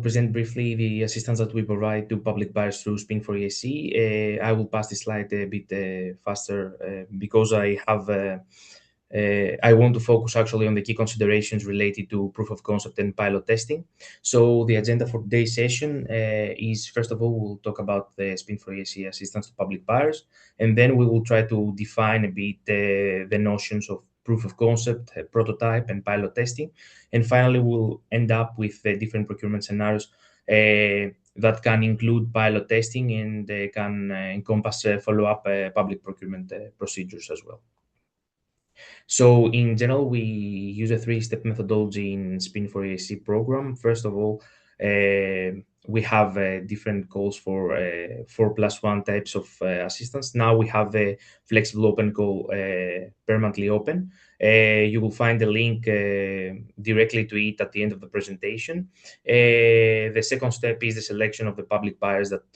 present briefly the assistance that we provide to public buyers through SPIN4EIC. I will pass the slide a bit faster because I want to focus actually on the key considerations related to proof of concept and pilot testing. So the agenda for today's session is, first of all, we'll talk about the SPIN4EIC assistance to public buyers, and then we will try to define a bit the notions of proof of concept, prototype, and pilot testing. And finally, we'll end up with different procurement scenarios that can include pilot testing and can encompass follow-up public procurement procedures as well. So in general, we use a three-step methodology in SPIN4EIC program. First of all, we have different calls for 4+1 types of assistance. Now we have a flexible open call, permanently open. You will find the link directly to it at the end of the presentation. The second step is the selection of the public buyers that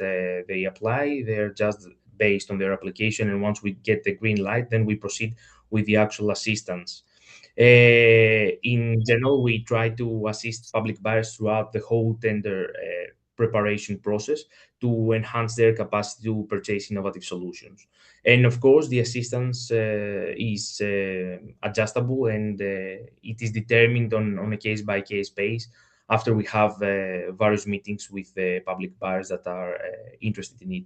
they apply. They're just based on their application, and once we get the green light, then we proceed with the actual assistance. In general, we try to assist public buyers throughout the whole tender preparation process to enhance their capacity to purchase innovative solutions. And of course, the assistance is adjustable, and it is determined on a case-by-case basis after we have various meetings with public buyers that are interested in it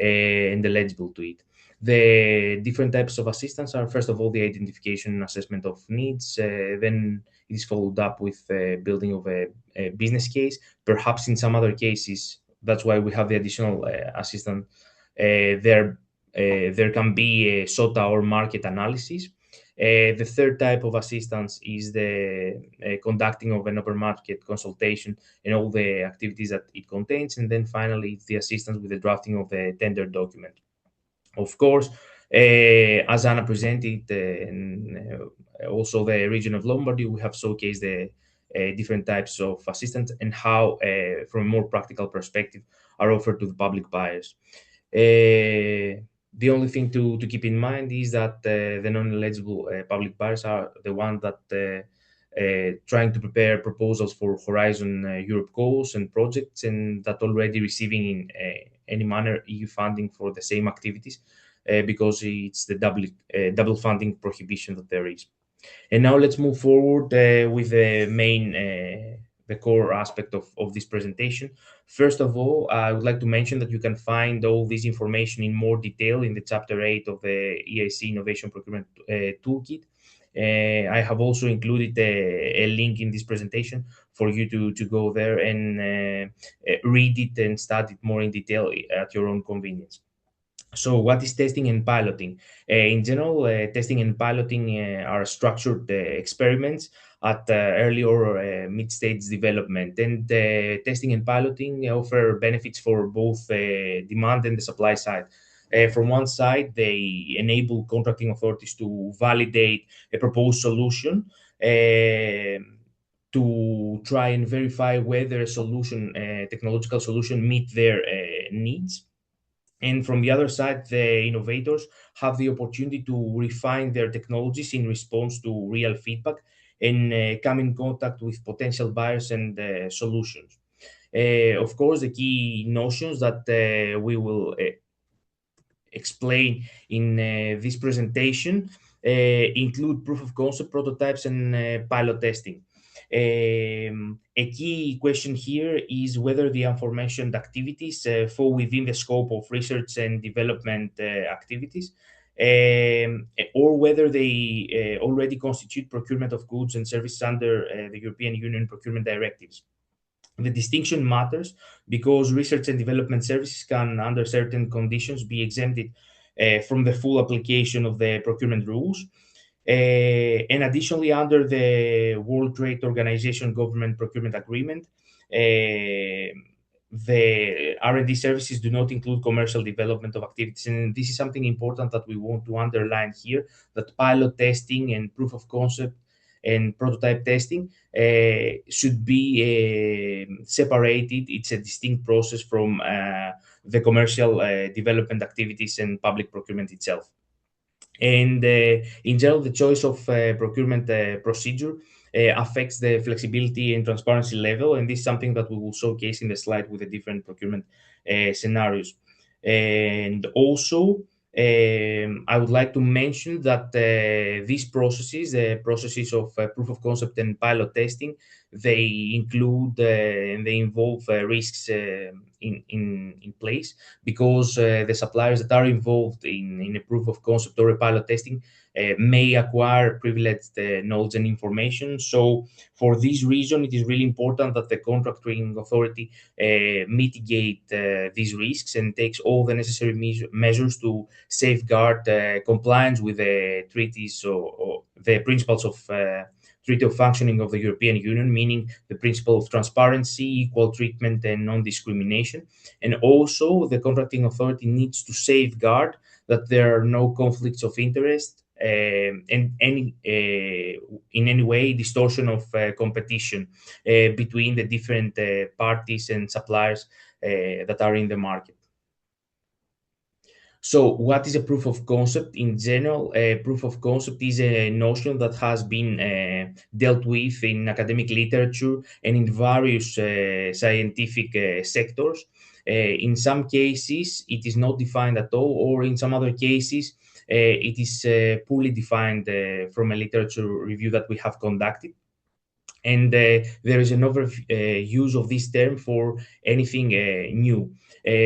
and eligible to it. The different types of assistance are, first of all, the identification and assessment of needs. Then it is followed up with building of a business case. Perhaps in some other cases, that's why we have the additional assistance. There can be a SOTA or market analysis. The third type of assistance is the conducting of an open market consultation and all the activities that it contains. And then finally, it's the assistance with the drafting of the tender document. Of course, as Anna presented, and also the region of Lombardy, we have showcased the different types of assistance and how, from a more practical perspective, are offered to the public buyers. The only thing to keep in mind is that the non-eligible public buyers are the ones that trying to prepare proposals for Horizon Europe goals and projects, and that already receiving in any manner EU funding for the same activities, because it's the double funding prohibition that there is. And now let's move forward with the main, the core aspect of this presentation. First of all, I would like to mention that you can find all this information in more detail in the Chapter 8 of the EIC Innovation Procurement Toolkit. I have also included a link in this presentation for you to go there and read it and study it more in detail at your own convenience. So what is testing and piloting? In general, testing and piloting are structured experiments at early or mid-stage development. And testing and piloting offer benefits for both demand and the supply side. From one side, they enable contracting authorities to validate a proposed solution to try and verify whether a solution, technological solution, meet their needs. And from the other side, the innovators have the opportunity to refine their technologies in response to real feedback and come in contact with potential buyers and solutions. Of course, the key notions that we will explain in this presentation include proof of concept, prototypes, and pilot testing. A key question here is whether the aforementioned activities fall within the scope of research and development activities, or whether they already constitute procurement of goods and services under the European Union procurement directives. The distinction matters because research and development services can, under certain conditions, be exempted from the full application of the procurement rules. And additionally, under the World Trade Organization Government Procurement Agreement, the R&D services do not include commercial development of activities. And this is something important that we want to underline here, that pilot testing and proof of concept and prototype testing should be separated. It's a distinct process from the commercial development activities and public procurement itself. And in general, the choice of procurement procedure affects the flexibility and transparency level. And this is something that we will showcase in the slide with the different procurement scenarios. And also, I would like to mention that these processes, the processes of proof of concept and pilot testing, they include and they involve risks in place, because the suppliers that are involved in a proof of concept or a pilot testing may acquire privileged knowledge and information. So for this reason, it is really important that the contracting authority mitigate these risks and takes all the necessary measures to safeguard compliance with the treaties or the principles of Treaty of Functioning of the European Union, meaning the principle of transparency, equal treatment, and non-discrimination. And also, the contracting authority needs to safeguard that there are no conflicts of interest and any in any way distortion of competition between the different parties and suppliers that are in the market. So, what is a proof of concept? In general, a proof of concept is a notion that has been dealt with in academic literature and in various scientific sectors. In some cases, it is not defined at all, or in some other cases, it is poorly defined from a literature review that we have conducted. And there is an overuse of this term for anything new.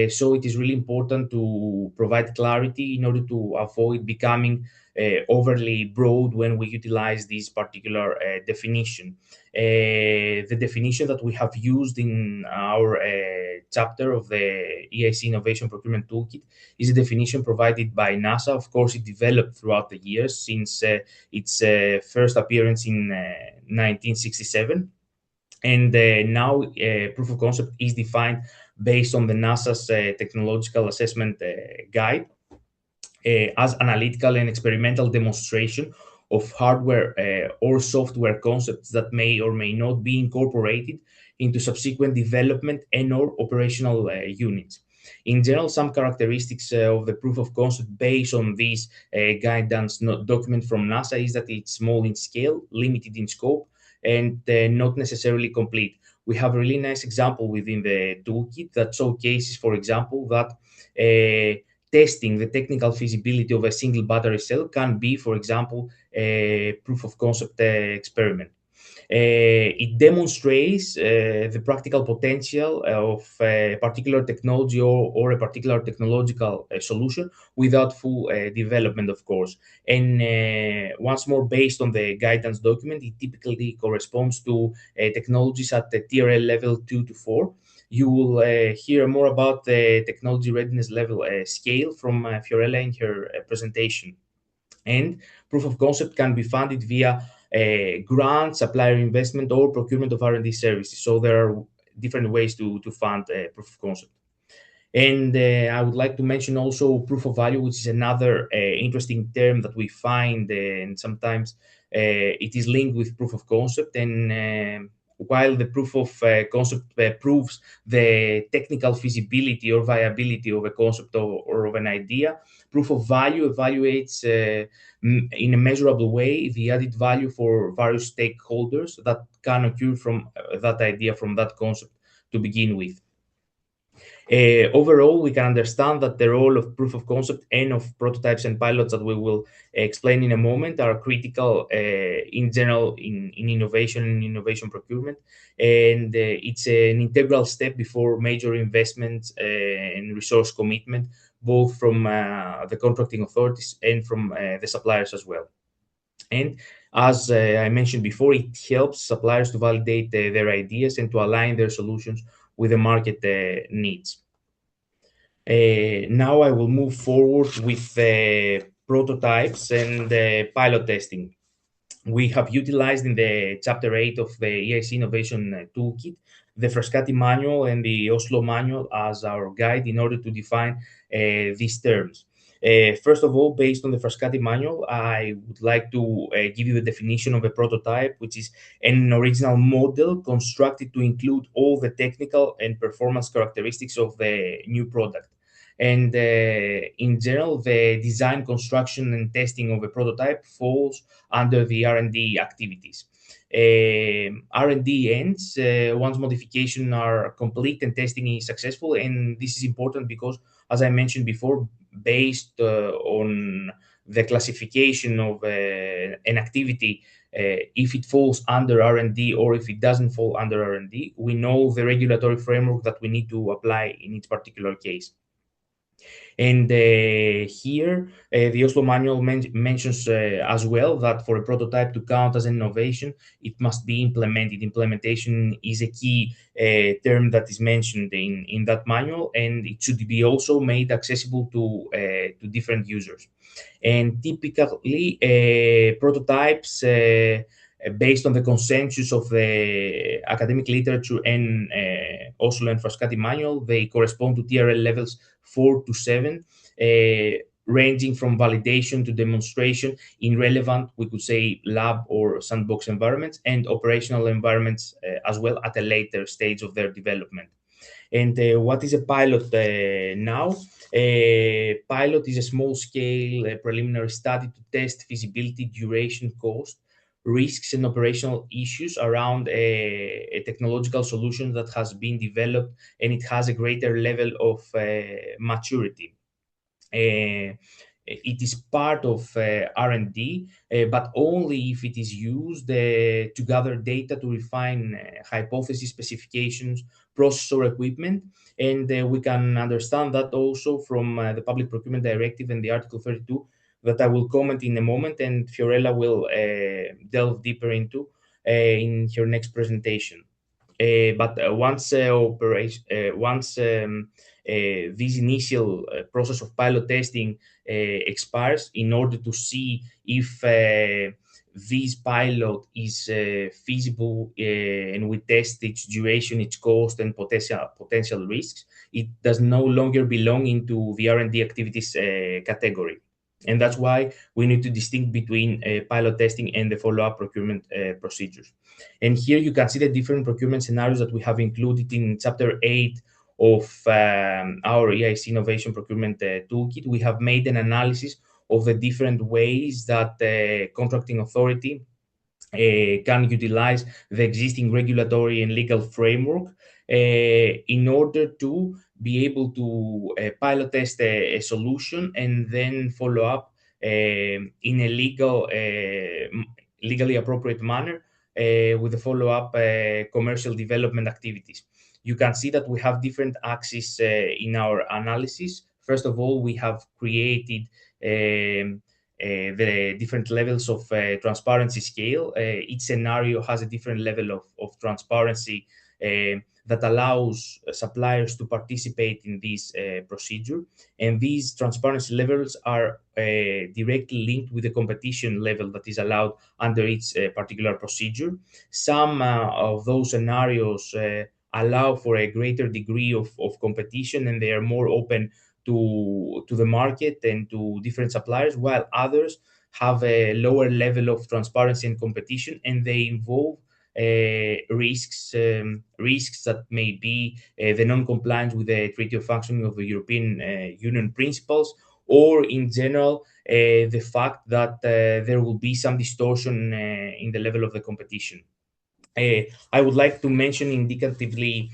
So it is really important to provide clarity in order to avoid becoming overly broad when we utilize this particular definition. The definition that we have used in our chapter of the EIC Innovation Procurement Toolkit is a definition provided by NASA. Of course, it developed throughout the years since its first appearance in 1967. And now proof of concept is defined based on the NASA's technological assessment guide as analytical and experimental demonstration of hardware or software concepts that may or may not be incorporated into subsequent development and or operational units. In general, some characteristics of the proof of concept based on this guidance document from NASA is that it's small in scale, limited in scope, and not necessarily complete. We have a really nice example within the toolkit that showcases, for example, that testing the technical feasibility of a single battery cell can be, for example, a proof of concept experiment. It demonstrates the practical potential of a particular technology or a particular technological solution without full development, of course. And once more, based on the guidance document, it typically corresponds to technologies at the TRL level 2 to 4. You will hear more about the technology readiness level scale from Fiorella in her presentation. And proof of concept can be funded via grant, supplier investment, or procurement of R&D services. So there are different ways to fund proof of concept. And I would like to mention also proof of value, which is another interesting term that we find, and sometimes it is linked with proof of concept. And while the proof of concept proves the technical feasibility or viability of a concept or of an idea, proof of value evaluates in a measurable way the added value for various stakeholders that can occur from that idea, from that concept to begin with. Overall, we can understand that the role of proof of concept and of prototypes and pilots that we will explain in a moment are critical in general in innovation and innovation procurement. And it's an integral step before major investments and resource commitment, both from the contracting authorities and from the suppliers as well. And as I mentioned before, it helps suppliers to validate their ideas and to align their solutions with the market needs. Now I will move forward with prototypes and pilot testing. We have utilized in the chapter 8 of the EIC Innovation Toolkit the Frascati Manual and the Oslo Manual as our guide in order to define these terms. First of all, based on the Frascati Manual, I would like to give you the definition of a prototype, which is an original model constructed to include all the technical and performance characteristics of the new product. And in general, the design, construction, and testing of a prototype falls under the R&D activities. R&D ends once modifications are complete and testing is successful, and this is important because, as I mentioned before, based on the classification of an activity, if it falls under R&D or if it doesn't fall under R&D, we know the regulatory framework that we need to apply in each particular case. And here, the Oslo manual mentions as well that for a prototype to count as an innovation, it must be implemented. Implementation is a key term that is mentioned in that manual, and it should be also made accessible to different users. And typically, prototypes based on the consensus of the academic literature and Oslo and Frascati manual, they correspond to TRL levels 4 to 7, ranging from validation to demonstration in relevant, we could say, lab or sandbox environments, and operational environments as well at a later stage of their development. And what is a pilot now? A pilot is a small-scale preliminary study to test feasibility, duration, cost, risks, and operational issues around a technological solution that has been developed and it has a greater level of maturity. It is part of R&D, but only if it is used to gather data to refine hypothesis specifications, process or equipment. And we can understand that also from the Public Procurement Directive and the Article 32 that I will comment in a moment, and Fiorella will delve deeper into in her next presentation. But once this initial process of pilot testing expires, in order to see if this pilot is feasible and we test its duration, its cost, and potential risks, it does no longer belong into the R&D activities category. And that's why we need to distinguish between pilot testing and the follow-up procurement procedures. And here you can see the different procurement scenarios that we have included in Chapter 8 of our EIC Innovation Procurement Toolkit. We have made an analysis of the different ways that the contracting authority can utilize the existing regulatory and legal framework in order to be able to pilot test a solution and then follow up in a legally appropriate manner with the follow-up commercial development activities. You can see that we have different axes in our analysis. First of all, we have created the different levels of transparency scale. Each scenario has a different level of transparency that allows suppliers to participate in this procedure. And these transparency levels are directly linked with the competition level that is allowed under each particular procedure. Some of those scenarios allow for a greater degree of competition, and they are more open to the market and to different suppliers, while others have a lower level of transparency and competition, and they involve risks that may be the non-compliance with the Treaty of Functioning of the European Union principles, or in general the fact that there will be some distortion in the level of the competition. I would like to mention indicatively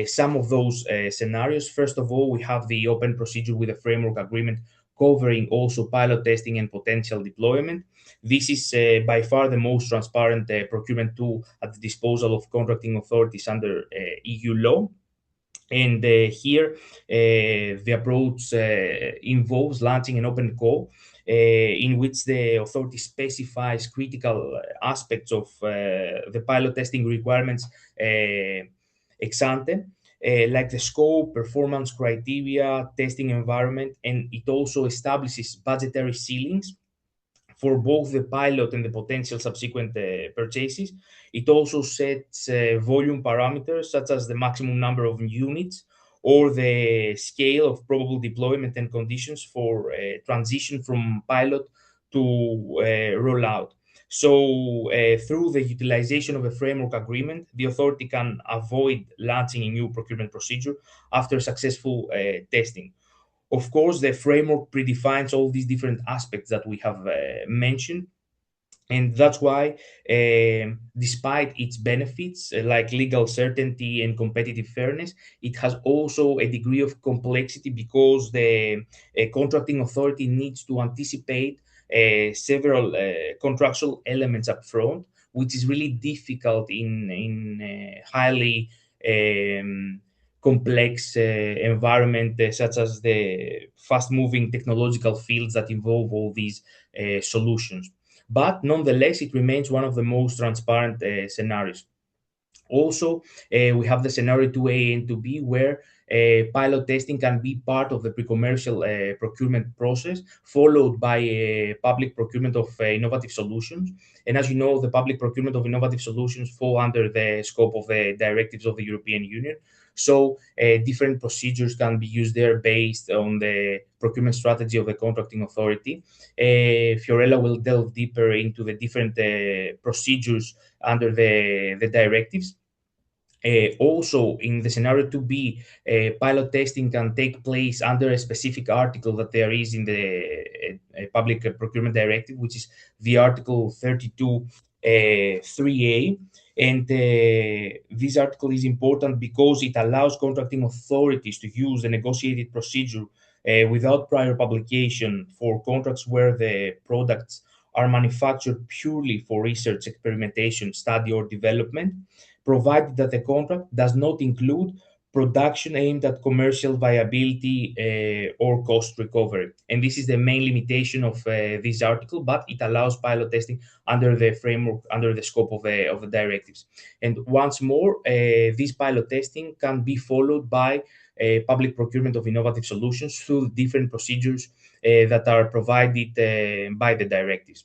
some of those scenarios. First of all, we have the open procedure with a framework agreement covering also pilot testing and potential deployment. This is by far the most transparent procurement tool at the disposal of contracting authorities under EU law. And here, the approach involves launching an open call in which the authority specifies critical aspects of the pilot testing requirements ex ante, like the scope, performance criteria, testing environment, and it also establishes budgetary ceilings for both the pilot and the potential subsequent purchases. It also sets volume parameters such as the maximum number of units or the scale of probable deployment and conditions for transition from pilot to rollout. So through the utilization of a framework agreement, the authority can avoid launching a new procurement procedure after successful testing. Of course, the framework predefines all these different aspects that we have mentioned, and that's why, despite its benefits like legal certainty and competitive fairness, it has also a degree of complexity, because the contracting authority needs to anticipate several contractual elements up front, which is really difficult in highly complex environment, such as the fast-moving technological fields that involve all these solutions. But nonetheless, it remains one of the most transparent scenarios. Also, we have the scenario 2A and 2B, where pilot testing can be part of the pre-commercial procurement process, followed by public procurement of innovative solutions. And as you know, the public procurement of innovative solutions fall under the scope of the directives of the European Union. So different procedures can be used there based on the procurement strategy of the contracting authority. Fiorella will delve deeper into the different procedures under the directives. Also, in the scenario 2B, pilot testing can take place under a specific article that there is in the public procurement directive, which is the article 32 3A. And this article is important because it allows contracting authorities to use a negotiated procedure without prior publication for contracts where the products are manufactured purely for research, experimentation, study, or development, provided that the contract does not include production aimed at commercial viability or cost recovery. And this is the main limitation of this article, but it allows pilot testing under the framework, under the scope of the directives. And once more, this pilot testing can be followed by public procurement of innovative solutions through different procedures that are provided by the directives.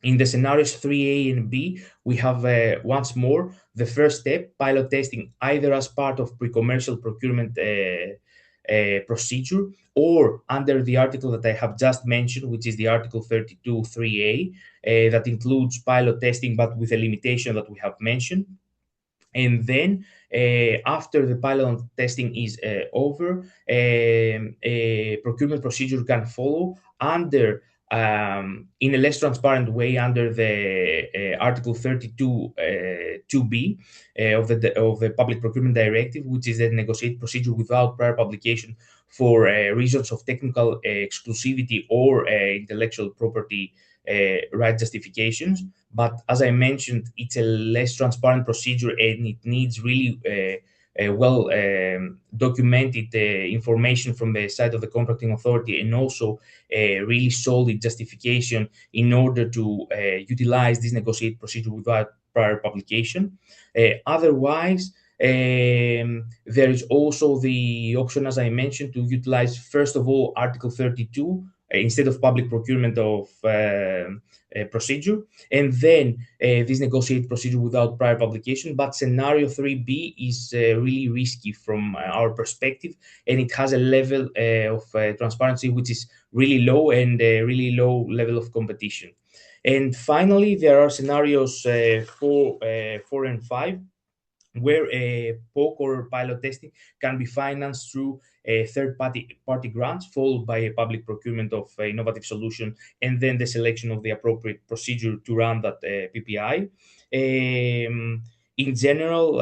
In the scenarios 3A and B, we have once more the first step, pilot testing, either as part of pre-commercial procurement procedure, or under the article that I have just mentioned, which is the article 32 3A, that includes pilot testing, but with a limitation that we have mentioned. And then after the pilot testing is over, a procurement procedure can follow under in a less transparent way under the Article 32 2B of the Public Procurement Directive, which is a negotiated procedure without prior publication for reasons of technical exclusivity or intellectual property right justifications. But as I mentioned, it's a less transparent procedure, and it needs really well documented information from the side of the contracting authority, and also really solid justification in order to utilize this negotiated procedure without prior publication. Otherwise, there is also the option, as I mentioned, to utilize, first of all, Article 32 instead of public procurement of procedure, and then this negotiated procedure without prior publication. But scenario 3B is really risky from our perspective, and it has a level of transparency which is really low, and a really low level of competition. And finally, there are scenarios 4 and 5, where a POC or pilot testing can be financed through third-party grants, followed by a public procurement of innovative solution, and then the selection of the appropriate procedure to run that PPI. In general,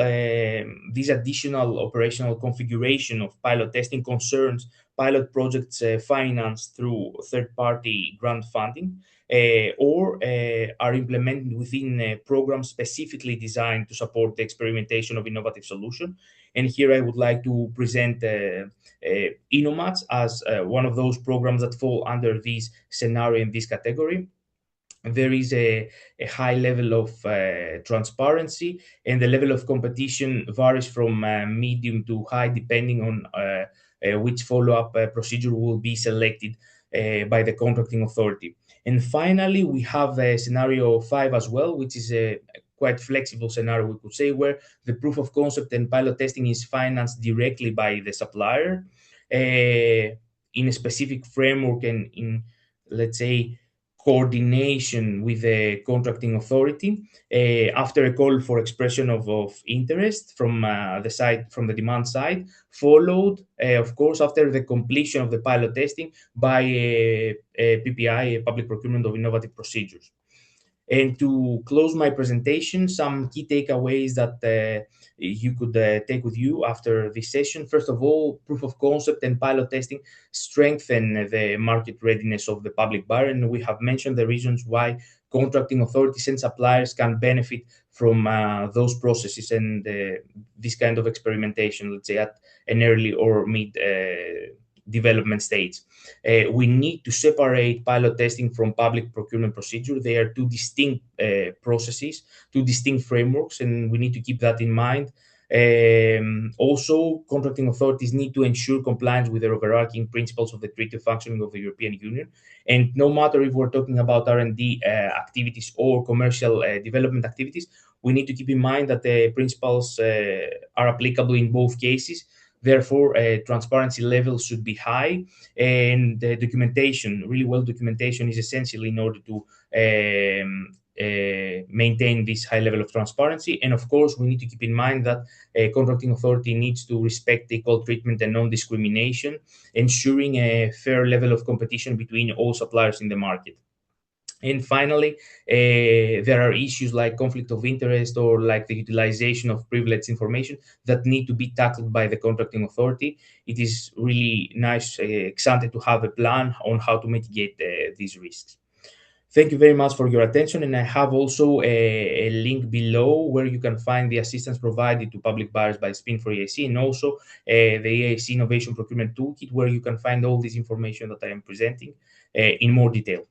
this additional operational configuration of pilot testing concerns pilot projects financed through third-party grant funding, or are implemented within programs specifically designed to support the experimentation of innovative solutions. And here I would like to present InnoMatch as one of those programs that fall under this scenario in this category. There is a high level of transparency, and the level of competition varies from medium to high, depending on which follow-up procedure will be selected by the contracting authority. And finally, we have scenario 5 as well, which is a quite flexible scenario, we could say, where the proof of concept and pilot testing is financed directly by the supplier in a specific framework, and in, let's say, coordination with the contracting authority after a call for expression of interest from the demand side, followed, of course, after the completion of the pilot testing by a PPI, a public procurement of innovative procedures. And to close my presentation, some key takeaways that you could take with you after this session. First of all, proof of concept and pilot testing strengthen the market readiness of the public buyer. And we have mentioned the reasons why contracting authorities and suppliers can benefit from those processes and this kind of experimentation, let's say at an early or mid development stage. We need to separate pilot testing from public procurement procedure. They are two distinct processes, two distinct frameworks, and we need to keep that in mind. Also, contracting authorities need to ensure compliance with the overarching principles of the Treaty of Functioning of the European Union. And no matter if we're talking about R&D activities or commercial development activities, we need to keep in mind that the principles are applicable in both cases. Therefore, transparency levels should be high, and the documentation, really well documentation, is essential in order to maintain this high level of transparency. And of course, we need to keep in mind that a contracting authority needs to respect equal treatment and non-discrimination, ensuring a fair level of competition between all suppliers in the market. And finally, there are issues like conflict of interest or like the utilization of privileged information that need to be tackled by the contracting authority. It is really nice, exciting to have a plan on how to mitigate these risks. Thank you very much for your attention, and I have also a link below where you can find the assistance provided to public buyers by SPIN4EIC, and also the EIC Innovation Procurement Toolkit, where you can find all this information that I am presenting in more detail.